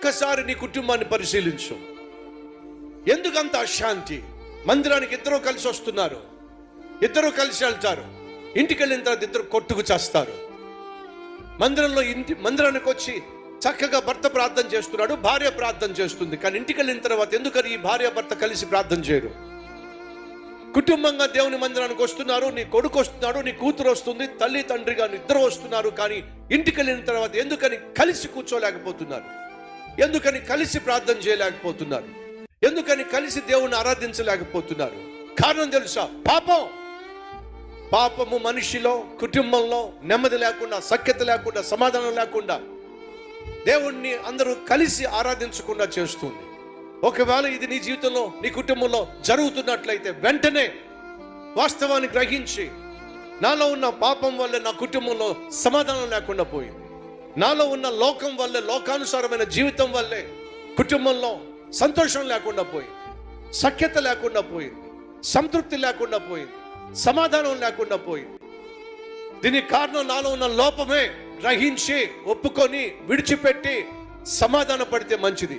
ఒక్కసారి నీ కుటుంబాన్ని పరిశీలించు. ఎందుకంత అశాంతి? మందిరానికి ఇద్దరు కలిసి వస్తున్నారు, ఇద్దరు కలిసి వెళ్తారు, ఇంటికి వెళ్ళిన తర్వాత ఇద్దరు కొట్టుకు చేస్తారు. మందిరానికి వచ్చి చక్కగా భర్త ప్రార్థన చేస్తున్నాడు, భార్య ప్రార్థన చేస్తుంది. కానీ ఇంటికి వెళ్ళిన తర్వాత ఎందుకని ఈ భార్య భర్త కలిసి ప్రార్థన చేయరు? కుటుంబంగా దేవుని మందిరానికి వస్తున్నారు, నీ కొడుకు వస్తున్నాడు, నీ కూతురు వస్తుంది, తల్లి తండ్రిగా ఇద్దరు వస్తున్నారు. కానీ ఇంటికి వెళ్ళిన తర్వాత ఎందుకని కలిసి కూర్చోలేకపోతున్నారు? ఎందుకని కలిసి ప్రార్థన చేయలేకపోతున్నారు? ఎందుకని కలిసి దేవుని ఆరాధించలేకపోతున్నారు? కారణం తెలుసా? పాపము మనిషిలో, కుటుంబంలో నెమ్మది లేకుండా, సఖ్యత లేకుండా, సమాధానం లేకుండా దేవుణ్ణి అందరూ కలిసి ఆరాధించకుండా చేస్తుంది. ఒకవేళ ఇది నీ జీవితంలో, నీ కుటుంబంలో జరుగుతున్నట్లయితే వెంటనే వాస్తవాన్ని గ్రహించి, నాలో ఉన్న పాపం వల్ల నా కుటుంబంలో సమాధానం లేకుండా పోయింది, నాలో ఉన్న లోకం వల్లే, లోకానుసారమైన జీవితం వల్లే కుటుంబంలో సంతోషం లేకుండా పోయింది, సఖ్యత లేకుండా పోయింది, సంతృప్తి లేకుండా పోయింది, సమాధానం లేకుండా పోయింది. దీనికి కారణం నాలో ఉన్న లోపమే గ్రహించి, ఒప్పుకొని, విడిచిపెట్టి సమాధాన పడితే మంచిది.